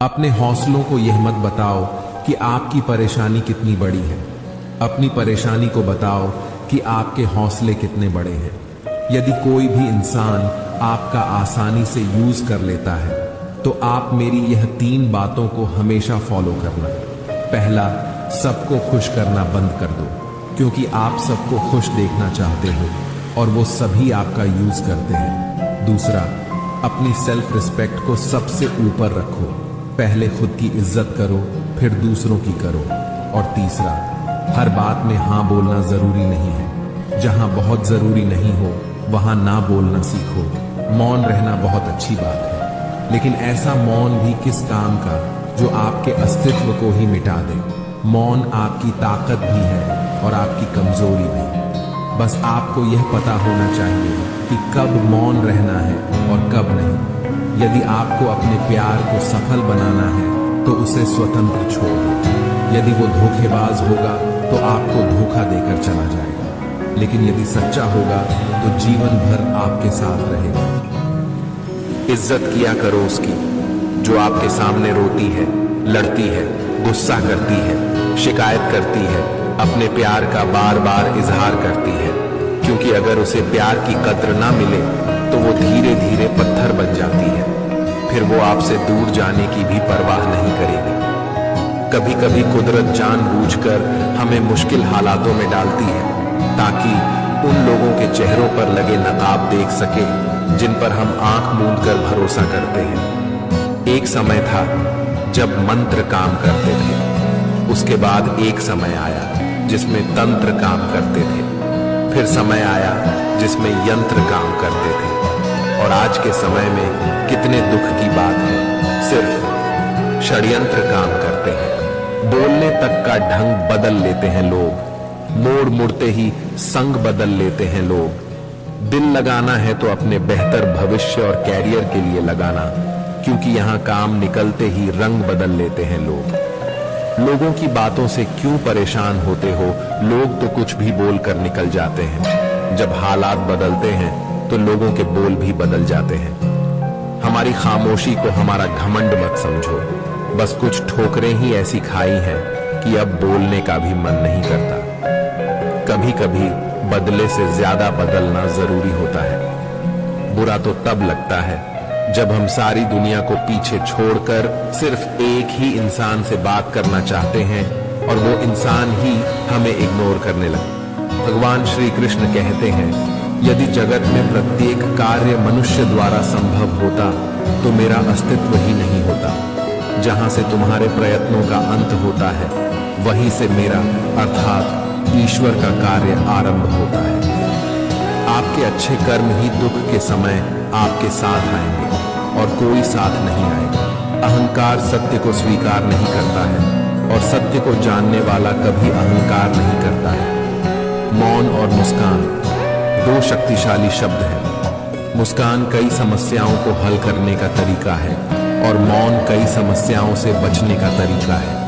अपने हौसलों को यह मत बताओ कि आपकी परेशानी कितनी बड़ी है। अपनी परेशानी को बताओ कि आपके हौसले कितने बड़े हैं। यदि कोई भी इंसान आपका आसानी से यूज कर लेता है तो आप मेरी यह 3 बातों को हमेशा फॉलो करना। पहला, सबको खुश करना बंद कर दो, क्योंकि आप सबको खुश देखना चाहते हो और वो सभी आपका यूज करते हैं। दूसरा, अपनी सेल्फ रिस्पेक्ट को सबसे ऊपर रखो। पहले खुद की इज्जत करो, फिर दूसरों की करो। और तीसरा, हर बात में हाँ बोलना जरूरी नहीं है। जहां बहुत जरूरी नहीं हो वहां ना बोलना सीखो। मौन रहना बहुत अच्छी बात है, लेकिन ऐसा मौन भी किस काम का जो आपके अस्तित्व को ही मिटा दे। मौन आपकी ताकत भी है और आपकी कमजोरी भी। बस आपको यह पता होना चाहिए कि कब मौन रहना है और कब नहीं। यदि आपको अपने प्यार को सफल बनाना है तो उसे स्वतंत्र छोड़ दो। यदि वो धोखेबाज होगा तो आपको धोखा देकर चला जाएगा, लेकिन यदि सच्चा होगा तो जीवन भर आपके साथ रहेगा। इज्जत किया करो उसकी जो आपके सामने रोती है, लड़ती है, गुस्सा करती है, शिकायत करती है, अपने प्यार का बार बार इजहार करती है। क्योंकि अगर उसे प्यार की कद्र ना मिले तो वो धीरे धीरे पत्थर बन जाती है। फिर वो आपसे दूर जाने की भी परवाह नहीं करेगी। कभी कभी कुदरत जानबूझकर हमें मुश्किल हालातों में डालती है ताकि उन लोगों के चेहरों पर लगे नकाब देख सके जिन पर हम आंख मूंद कर भरोसा करते हैं। एक समय था जब मंत्र काम करते थे, उसके बाद एक समय आया जिसमें तंत्र काम करते थे, फिर समय आया जिसमें यंत्र काम करते थे, और आज के समय में कितने दुख की बात है, सिर्फ षड्यंत्र काम करते हैं। बोलने तक का ढंग बदल लेते हैं लोग, मोड़ मुड़ते ही संग बदल लेते हैं लोग। दिल लगाना है तो अपने बेहतर भविष्य और कैरियर के लिए लगाना, क्योंकि यहाँ काम निकलते ही रंग बदल लेते हैं लोग। लोगों की बातों से क्यों परेशान होते हो? लोग तो कुछ भी बोलकर निकल जाते हैं। जब हालात बदलते हैं तो लोगों के बोल भी बदल जाते हैं। हमारी खामोशी को हमारा घमंड मत समझो, बस कुछ ठोकरें ही ऐसी खाई हैं कि अब बोलने का भी मन नहीं करता। कभी कभी बदले से ज्यादा बदलना जरूरी होता है। बुरा तो तब लगता है जब हम सारी दुनिया को पीछे छोड़कर सिर्फ एक ही इंसान से बात करना चाहते हैं और वो इंसान ही हमें इग्नोर करने लगे। भगवान श्री कृष्ण कहते हैं, यदि जगत में प्रत्येक कार्य मनुष्य द्वारा संभव होता तो मेरा अस्तित्व ही नहीं होता। जहां से तुम्हारे प्रयत्नों का अंत होता है वहीं से मेरा अर्थात ईश्वर का कार्य आरंभ होता है। आपके अच्छे कर्म ही दुख के समय आपके साथ आएंगे और कोई साथ नहीं आएगा। अहंकार सत्य को स्वीकार नहीं करता है और सत्य को जानने वाला कभी अहंकार नहीं करता है। मौन और मुस्कान 2 शक्तिशाली शब्द हैं। मुस्कान कई समस्याओं को हल करने का तरीका है और मौन कई समस्याओं से बचने का तरीका है।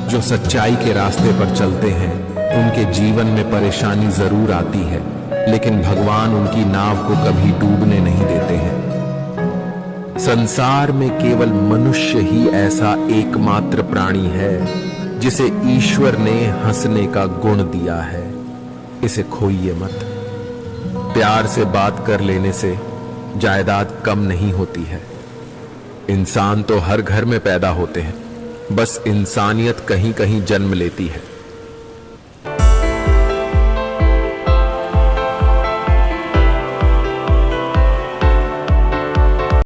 जो सच्चाई के रास्ते पर चलते हैं उनके जीवन में परेशानी जरूर आती है, लेकिन भगवान उनकी नाव को कभी डूबने नहीं देते हैं। संसार में केवल मनुष्य ही ऐसा एकमात्र प्राणी है जिसे ईश्वर ने हंसने का गुण दिया है। इसे खोइए मत। प्यार से बात कर लेने से जायदाद कम नहीं होती है। इंसान तो हर घर में पैदा होते हैं, बस इंसानियत कहीं कहीं जन्म लेती है।